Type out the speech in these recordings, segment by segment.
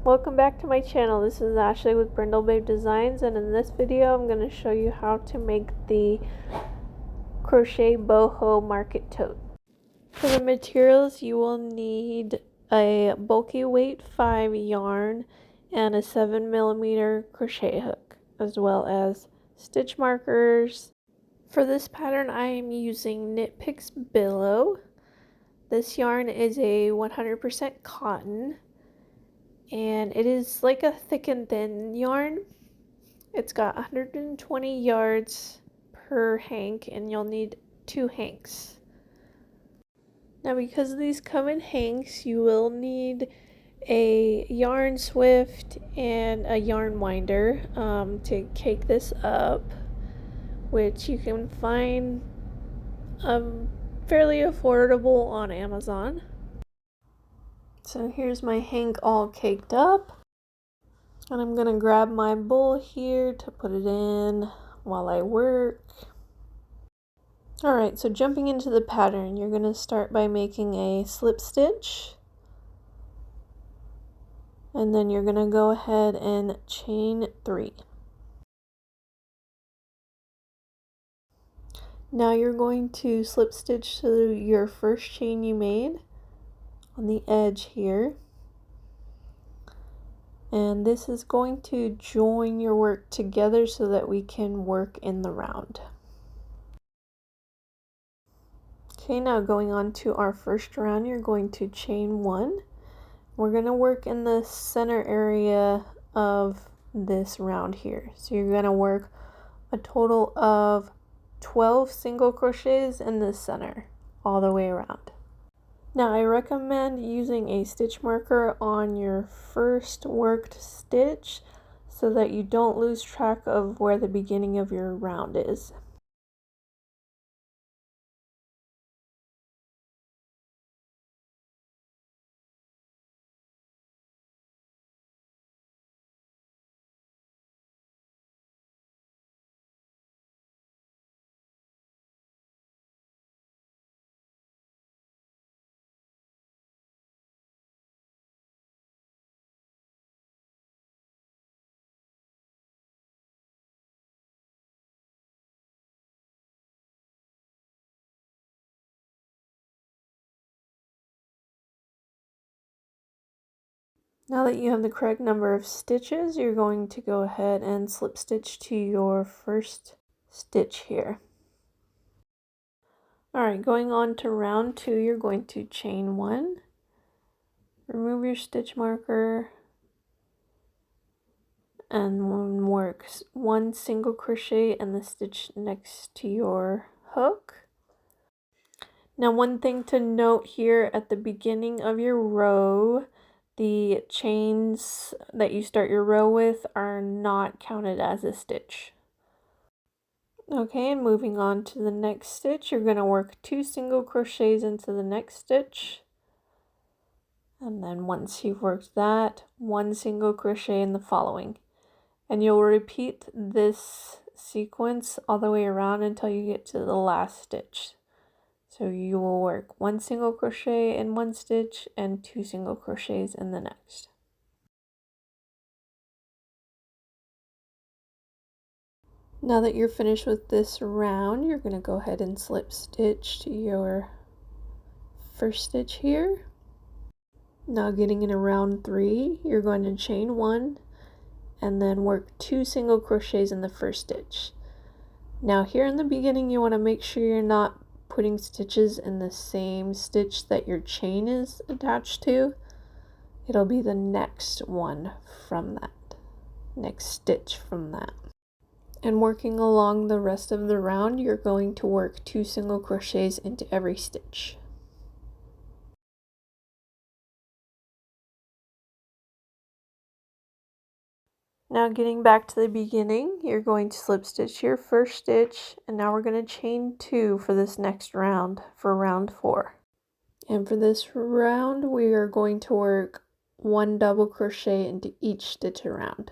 Welcome back to my channel. This is Ashley with Brindle Babe Designs, and in this video I'm going to show you how to make the crochet boho market tote. For the materials, you will need a bulky weight 5 yarn and a 7mm crochet hook, as well as stitch markers. For this pattern I am using Knit Picks Billow. This yarn is a 100% cotton, and it is like a thick and thin yarn. It's got 120 yards per hank, and you'll need 2 hanks. Now, because these come in hanks, you will need a yarn swift and a yarn winder to cake this up, which you can find fairly affordable on Amazon. So here's my hank all caked up. And I'm going to grab my bowl here to put it in while I work. Alright, so jumping into the pattern, you're going to start by making a slip stitch. And then you're going to go ahead and chain 3. Now you're going to slip stitch to your first chain you made on the edge here. And this is going to join your work together so that we can work in the round. Okay, now going on to our first round, you're going to chain 1. We're going to work in the center area of this round here. So you're going to work a total of 12 single crochets in the center all the way around. Now I recommend using a stitch marker on your first worked stitch so that you don't lose track of where the beginning of your round is. Now that you have the correct number of stitches, you're going to go ahead and slip stitch to your first stitch here. Alright, going on to round 2, you're going to chain 1, remove your stitch marker, and work 1 single crochet in the stitch next to your hook. Now, one thing to note here at the beginning of your row, the chains that you start your row with are not counted as a stitch. Okay, and moving on to the next stitch, you're going to work 2 single crochets into the next stitch. And then once you've worked that, 1 single crochet in the following. And you'll repeat this sequence all the way around until you get to the last stitch. So you will work 1 single crochet in one stitch and 2 single crochets in the next. Now that you're finished with this round, you're going to go ahead and slip stitch to your first stitch here. Now getting into round 3, you're going to chain 1 and then work 2 single crochets in the first stitch. Now here in the beginning, you want to make sure you're not putting stitches in the same stitch that your chain is attached to. It'll be the next one from that, next stitch from that. And working along the rest of the round, you're going to work 2 single crochets into every stitch. Now getting back to the beginning, you're going to slip stitch your first stitch, and now we're going to chain 2 for this next round, for round 4. And for this round, we are going to work 1 double crochet into each stitch around.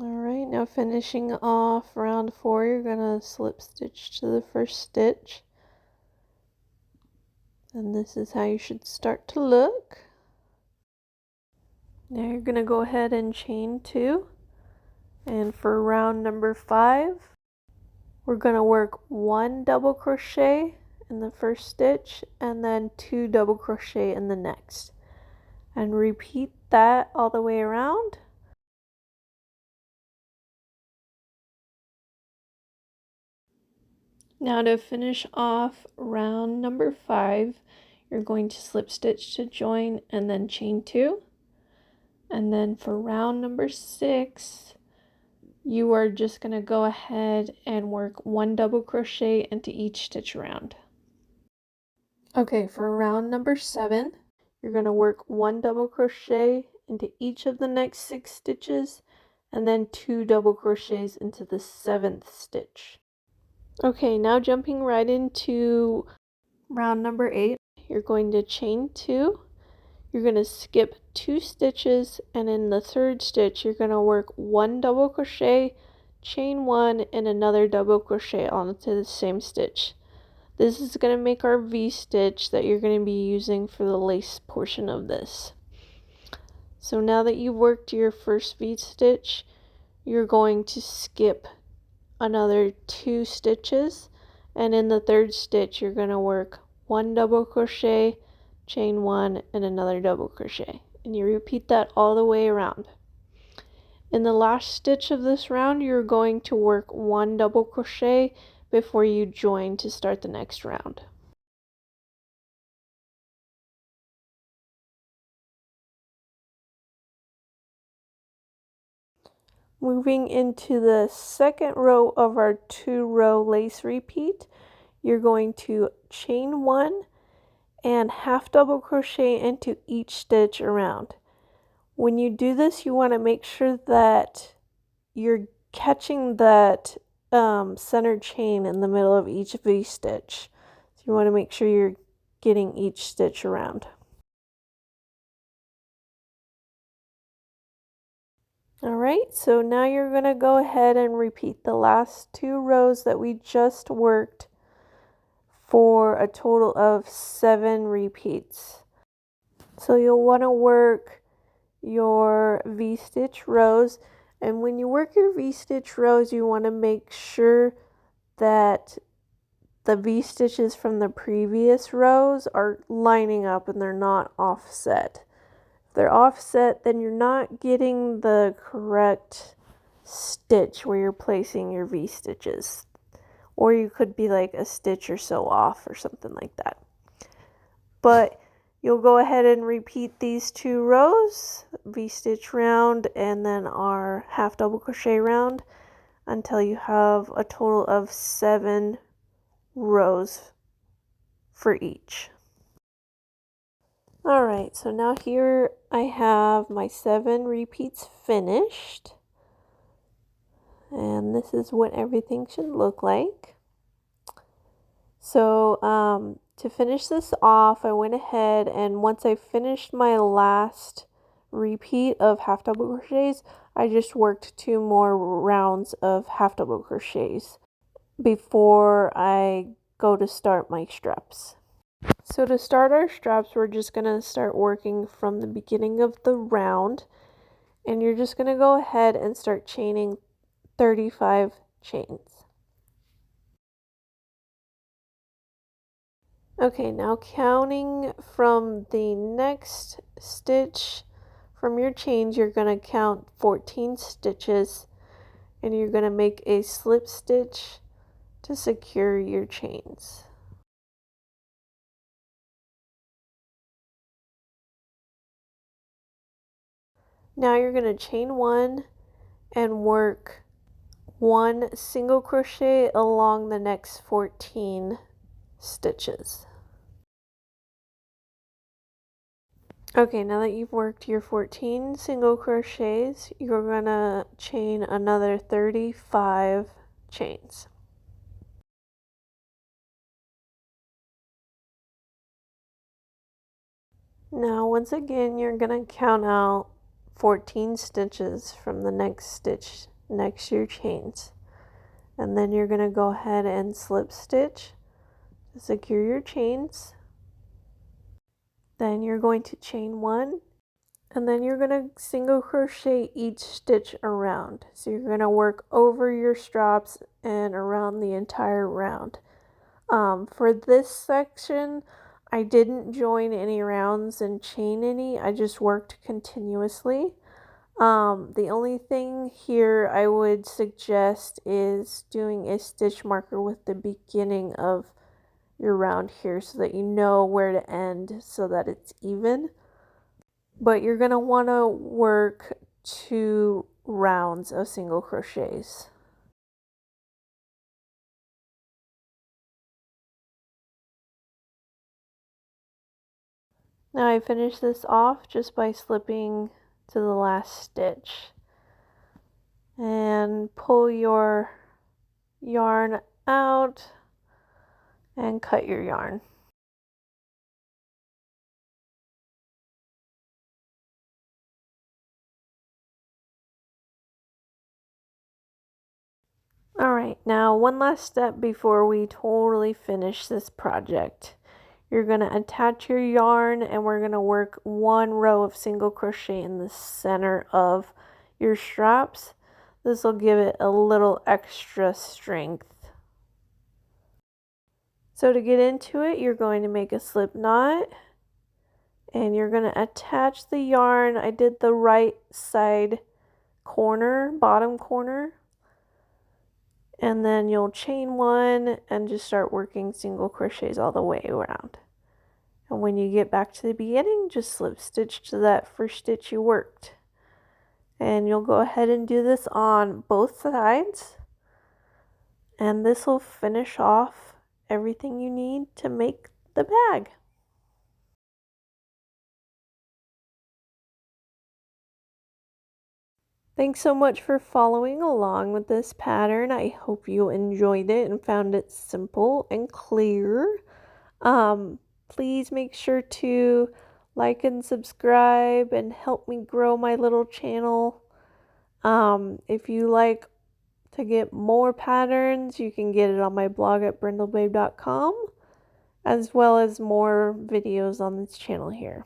Alright, now finishing off round 4, you're going to slip stitch to the first stitch. And this is how you should start to look. Now you're going to go ahead and chain 2. And for round number 5, we're going to work 1 double crochet in the first stitch and then 2 double crochet in the next. And repeat that all the way around. Now to finish off round number 5, you're going to slip stitch to join and then chain 2. And then for round number 6, you are just going to go ahead and work 1 double crochet into each stitch around. Okay, for round number 7, you're going to work 1 double crochet into each of the next 6 stitches and then 2 double crochets into the 7th stitch. Okay, now jumping right into round number 8, you're going to chain 2. You're going to skip 2 stitches, and in the 3rd stitch you're going to work 1 double crochet, chain 1, and another double crochet onto the same stitch. This is going to make our V-stitch that you're going to be using for the lace portion of this. So now that you've worked your first V-stitch, you're going to skip another 2 stitches, and in the 3rd stitch you're going to work 1 double crochet, chain 1, and another double crochet, and you repeat that all the way around. In the last stitch of this round, you're going to work 1 double crochet before you join to start the next round. Moving into the second row of our 2-row lace repeat, you're going to chain 1 and half double crochet into each stitch around. When you do this, you want to make sure that you're catching that center chain in the middle of each V-stitch. So you want to make sure you're getting each stitch around. Alright, so now you're going to go ahead and repeat the last 2 rows that we just worked for a total of 7 repeats. So you'll want to work your V-stitch rows, and when you work your V-stitch rows, you want to make sure that the V-stitches from the previous rows are lining up and they're not offset. If they're offset, then you're not getting the correct stitch where you're placing your V-stitches. Or you could be like a stitch or so off or something like that. But you'll go ahead and repeat these 2 rows, V-stitch round and then our half double crochet round, until you have a total of 7 rows for each. Alright, so now here I have my 7 repeats finished. And this is what everything should look like. So to finish this off, I went ahead and once I finished my last repeat of half double crochets, I just worked 2 more rounds of half double crochets before I go to start my straps. So to start our straps, we're just going to start working from the beginning of the round, and you're just going to go ahead and start chaining 35 chains. Okay, now counting from the next stitch from your chains, you're going to count 14 stitches, and you're going to make a slip stitch to secure your chains. Now you're going to chain 1 and work 1 single crochet along the next 14 stitches. Okay, now that you've worked your 14 single crochets, you're going to chain another 35 chains. Now once again, you're going to count out 14 stitches from the next stitch next to your chains. And then you're going to go ahead and slip stitch to secure your chains. Then you're going to chain 1, and then you're going to single crochet each stitch around. So you're going to work over your straps and around the entire round. For this section, I didn't join any rounds and chain any. I just worked continuously. The only thing here I would suggest is doing a stitch marker with the beginning of your round here so that you know where to end so that it's even. But you're going to want to work 2 rounds of single crochets. Now I finish this off just by slipping to the last stitch. And pull your yarn out and cut your yarn. Alright, now one last step before we totally finish this project. You're going to attach your yarn and we're going to work 1 row of single crochet in the center of your straps. This will give it a little extra strength. So to get into it, you're going to make a slip knot and you're going to attach the yarn. I did the right side corner, bottom corner. And then you'll chain 1 and just start working single crochets all the way around. And when you get back to the beginning, just slip stitch to that first stitch you worked. And you'll go ahead and do this on both sides. And this will finish off everything you need to make the bag. Thanks so much for following along with this pattern. I hope you enjoyed it and found it simple and clear. Please make sure to like and subscribe and help me grow my little channel. If you like to get more patterns, you can get it on my blog at brindlebabe.com, as well as more videos on this channel here.